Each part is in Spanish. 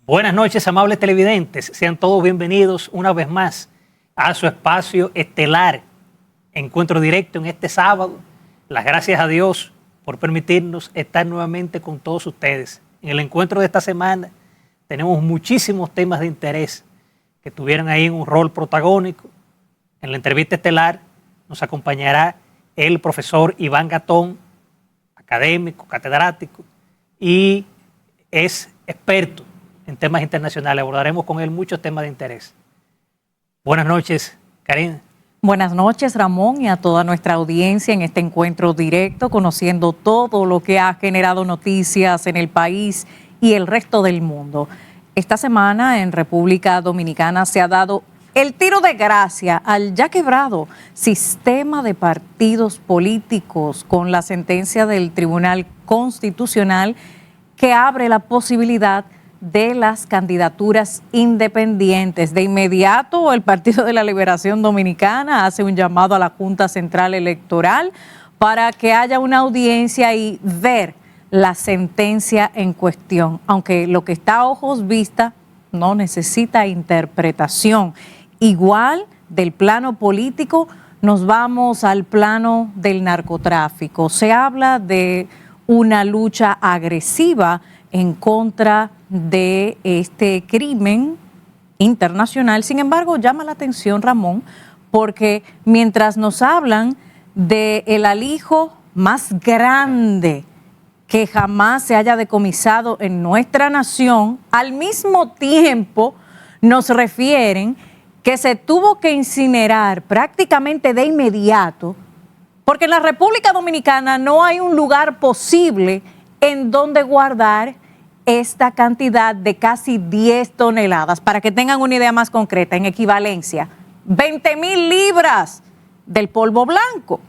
Buenas noches, amables televidentes. Sean todos bienvenidos una vez más a su espacio estelar, Encuentro Directo en este sábado. Las gracias a Dios por permitirnos estar nuevamente con todos ustedes. En el encuentro de esta semana tenemos muchísimos temas de interés que tuvieron ahí un rol protagónico. En la entrevista estelar nos acompañará el profesor Iván Gatón, académico, catedrático, y es experto en temas internacionales. Abordaremos con él muchos temas de interés. Buenas noches, Karina. Buenas noches, Ramón, y a toda nuestra audiencia en este encuentro directo, conociendo todo lo que ha generado noticias en el país y el resto del mundo. Esta semana en República Dominicana se ha dado el tiro de gracia al ya quebrado sistema de partidos políticos con la sentencia del Tribunal Constitucional que abre la posibilidad de las candidaturas independientes. De inmediato, el Partido de la Liberación Dominicana hace un llamado a la Junta Central Electoral para que haya una audiencia y ver la sentencia en cuestión, aunque lo que está a ojos vista no necesita interpretación. Igual del plano político, nos vamos al plano del narcotráfico. Se habla de una lucha agresiva en contra de este crimen internacional. Sin embargo, llama la atención, Ramón, porque mientras nos hablan del alijo más grande que jamás se haya decomisado en nuestra nación, al mismo tiempo nos refieren que se tuvo que incinerar prácticamente de inmediato, porque en la República Dominicana no hay un lugar posible en donde guardar esta cantidad de casi 10 toneladas. Para que tengan una idea más concreta, en equivalencia, 20,000 libras del polvo blanco.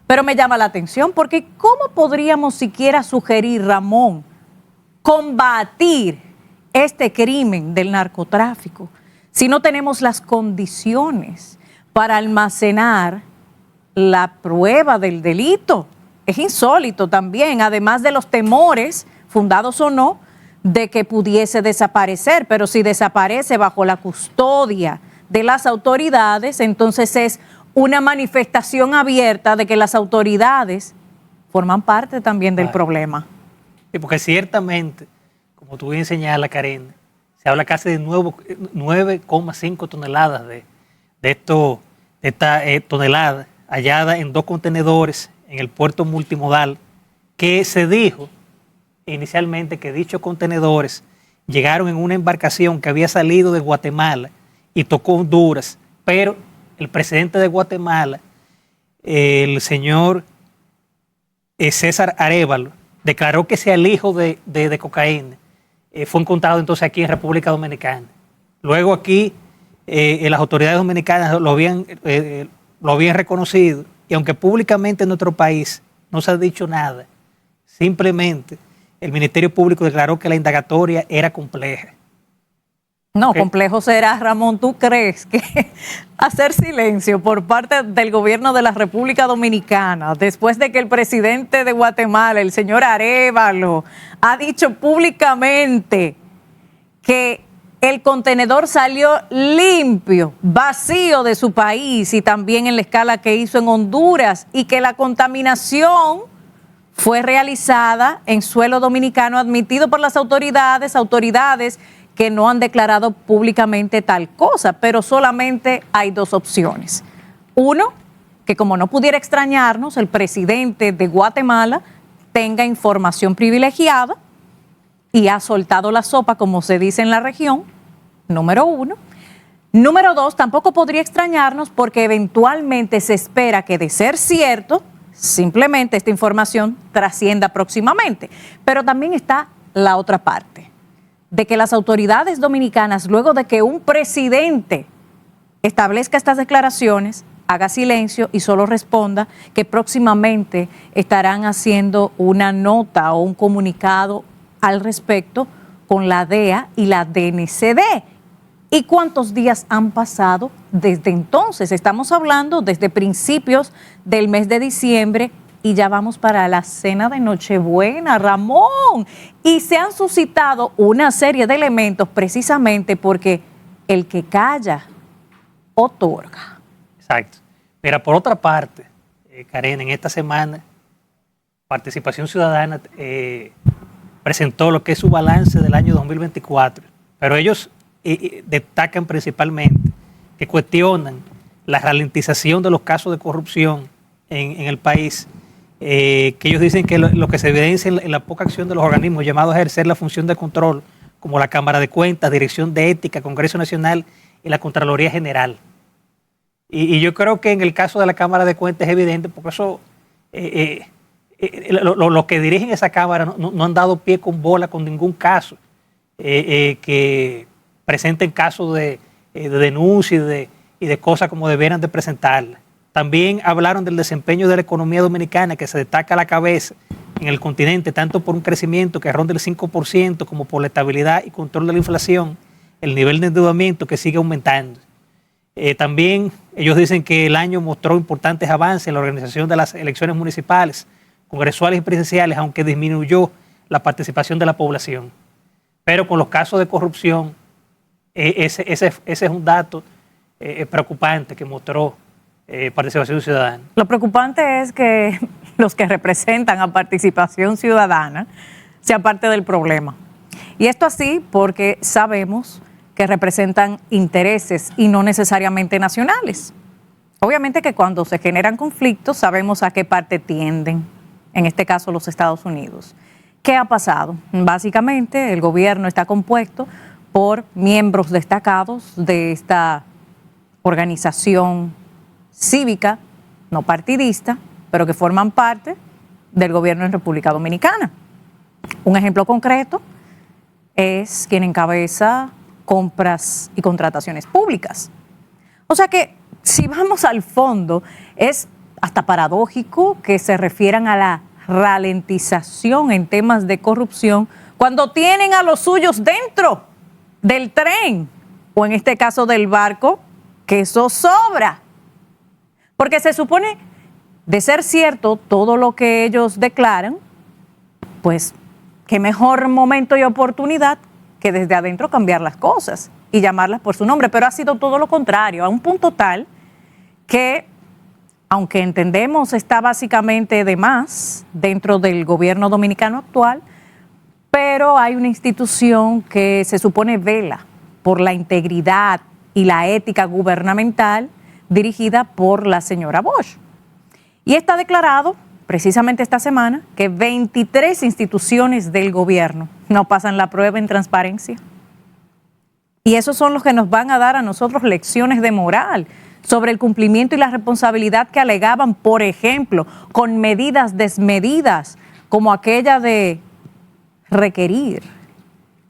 Pero me llama la atención porque ¿cómo podríamos siquiera sugerir, Ramón, combatir este crimen del narcotráfico si no tenemos las condiciones para almacenar la prueba del delito? Es insólito también, además de los temores, fundados o no, de que pudiese desaparecer, pero si desaparece bajo la custodia de las autoridades, entonces es una manifestación abierta de que las autoridades forman parte también del problema. Sí, porque ciertamente, como tú bien señalas, Karen, se habla casi de 9,5 toneladas de esta tonelada hallada en 2 contenedores en el puerto multimodal, que se dijo inicialmente que dichos contenedores llegaron en una embarcación que había salido de Guatemala y tocó Honduras, pero el presidente de Guatemala, el señor César Arévalo, declaró que ese alijo de cocaína fue encontrado entonces aquí en República Dominicana. Luego aquí las autoridades dominicanas lo habían reconocido, y aunque públicamente en nuestro país no se ha dicho nada, simplemente el Ministerio Público declaró que la indagatoria era compleja. No, complejo será, Ramón. ¿Tú crees que hacer silencio por parte del gobierno de la República Dominicana, después de que el presidente de Guatemala, el señor Arévalo, ha dicho públicamente que el contenedor salió limpio, vacío de su país y también en la escala que hizo en Honduras, y que la contaminación fue realizada en suelo dominicano admitido por las autoridades que no han declarado públicamente tal cosa? Pero solamente hay 2 opciones. Uno, que como no pudiera extrañarnos, el presidente de Guatemala tenga información privilegiada y ha soltado la sopa, como se dice en la región, número 1. Número 2, tampoco podría extrañarnos porque eventualmente se espera que, de ser cierto, simplemente esta información trascienda próximamente. Pero también está la otra parte, de que las autoridades dominicanas, luego de que un presidente establezca estas declaraciones, haga silencio y solo responda que próximamente estarán haciendo una nota o un comunicado al respecto con la DEA y la DNCD. ¿Y cuántos días han pasado desde entonces? Estamos hablando desde principios del mes de diciembre y ya vamos para la cena de Nochebuena, Ramón. Y se han suscitado una serie de elementos precisamente porque el que calla, otorga. Exacto. Mira, por otra parte, Karen, en esta semana, Participación Ciudadana presentó lo que es su balance del año 2024, pero ellos destacan principalmente que cuestionan la ralentización de los casos de corrupción en el país, que ellos dicen que lo que se evidencia en la poca acción de los organismos llamados a ejercer la función de control, como la Cámara de Cuentas, Dirección de Ética, Congreso Nacional y la Contraloría General. Y yo creo que en el caso de la Cámara de Cuentas es evidente, porque eso, los que dirigen esa Cámara no han dado pie con bola con ningún caso que presenten casos de denuncia y de cosas como deberían de presentarla. También hablaron del desempeño de la economía dominicana, que se destaca a la cabeza en el continente, tanto por un crecimiento que ronda el 5%, como por la estabilidad y control de la inflación, el nivel de endeudamiento que sigue aumentando. También ellos dicen que el año mostró importantes avances en la organización de las elecciones municipales, congresuales y presidenciales, aunque disminuyó la participación de la población. Pero con los casos de corrupción, ese es un dato preocupante que mostró Participación Ciudadana. Lo preocupante es que los que representan a Participación Ciudadana sean parte del problema. Y esto así porque sabemos que representan intereses y no necesariamente nacionales. Obviamente que cuando se generan conflictos sabemos a qué parte tienden, en este caso los Estados Unidos. ¿Qué ha pasado? Básicamente el gobierno está compuesto por miembros destacados de esta organización cívica, no partidista, pero que forman parte del gobierno en República Dominicana. Un ejemplo concreto es quien encabeza compras y contrataciones públicas. O sea que si vamos al fondo, es hasta paradójico que se refieran a la ralentización en temas de corrupción cuando tienen a los suyos dentro del tren o en este caso del barco, que eso sobra. Porque se supone, de ser cierto todo lo que ellos declaran, pues qué mejor momento y oportunidad que desde adentro cambiar las cosas y llamarlas por su nombre, pero ha sido todo lo contrario, a un punto tal que, aunque entendemos está básicamente de más dentro del gobierno dominicano actual, pero hay una institución que se supone vela por la integridad y la ética gubernamental dirigida por la señora Bosch. Y está declarado precisamente esta semana que 23 instituciones del gobierno no pasan la prueba en transparencia. Y esos son los que nos van a dar a nosotros lecciones de moral sobre el cumplimiento y la responsabilidad que alegaban, por ejemplo, con medidas desmedidas, como aquella de requerir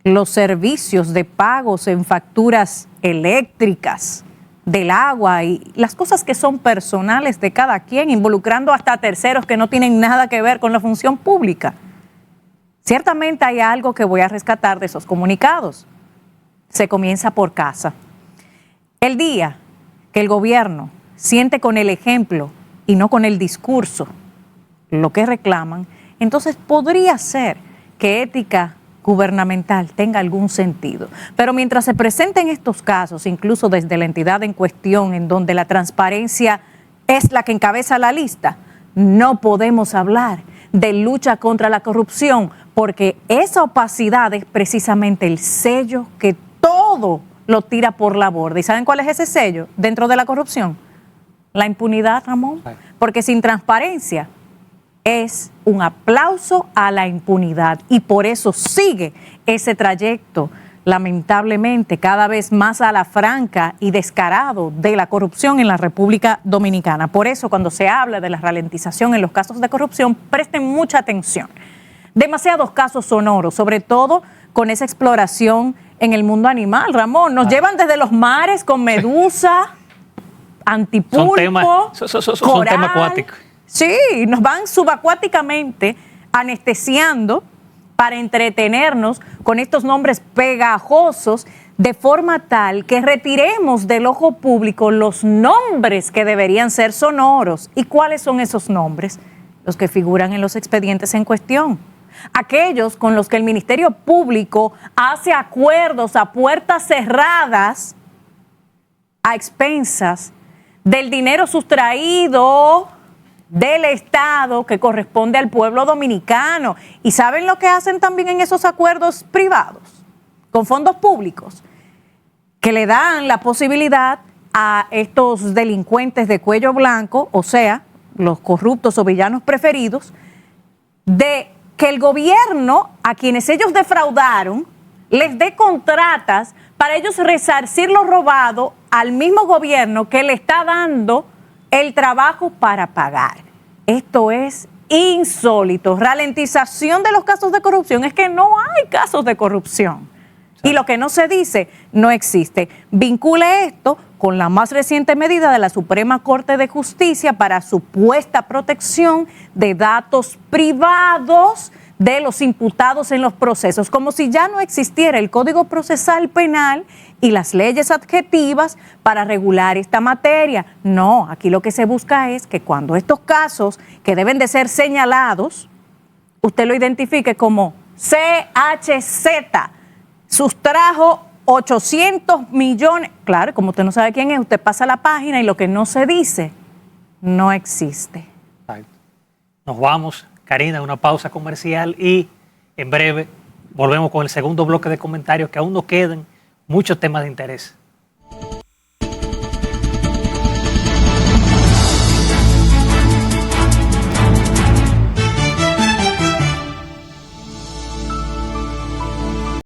los servicios de pagos en facturas eléctricas, del agua y las cosas que son personales de cada quien, involucrando hasta terceros que no tienen nada que ver con la función pública. Ciertamente hay algo que voy a rescatar de esos comunicados. Se comienza por casa. El día que el gobierno siente con el ejemplo y no con el discurso lo que reclaman, entonces podría ser que ética gubernamental tenga algún sentido. Pero mientras se presenten estos casos, incluso desde la entidad en cuestión, en donde la transparencia es la que encabeza la lista, no podemos hablar de lucha contra la corrupción, porque esa opacidad es precisamente el sello que todo lo tira por la borda. ¿Y saben cuál es ese sello dentro de la corrupción? La impunidad, Ramón. Porque sin transparencia es un aplauso a la impunidad y por eso sigue ese trayecto, lamentablemente, cada vez más a la franca y descarado de la corrupción en la República Dominicana. Por eso, cuando se habla de la ralentización en los casos de corrupción, presten mucha atención. Demasiados casos sonoros, sobre todo con esa exploración en el mundo animal, Ramón. Nos llevan desde los mares con medusa, antipulpo, son temas acuáticos. Sí, nos van subacuáticamente anestesiando para entretenernos con estos nombres pegajosos de forma tal que retiremos del ojo público los nombres que deberían ser sonoros. ¿Y cuáles son esos nombres? los que figuran en los expedientes en cuestión. Aquellos con los que el Ministerio Público hace acuerdos a puertas cerradas, a expensas del dinero sustraído del Estado que corresponde al pueblo dominicano. ¿Y saben lo que hacen también en esos acuerdos privados, con fondos públicos? Que le dan la posibilidad a estos delincuentes de cuello blanco, o sea, los corruptos o villanos preferidos, de que el gobierno, a quienes ellos defraudaron, les dé contratas para ellos resarcir lo robado al mismo gobierno que le está dando el trabajo para pagar. Esto es insólito. Ralentización de los casos de corrupción. Es que no hay casos de corrupción. Y lo que no se dice no existe. Vincule esto con la más reciente medida de la Suprema Corte de Justicia para supuesta protección de datos privados de los imputados en los procesos, como si ya no existiera el Código Procesal Penal y las leyes adjetivas para regular esta materia. No, aquí lo que se busca es que cuando estos casos que deben de ser señalados, usted lo identifique como CHZ, sustrajo 800 millones. Claro, como usted no sabe quién es, usted pasa la página y lo que no se dice no existe. Nos vamos, Karina, a una pausa comercial y en breve volvemos con el segundo bloque de comentarios, que aún nos quedan muchos temas de interés.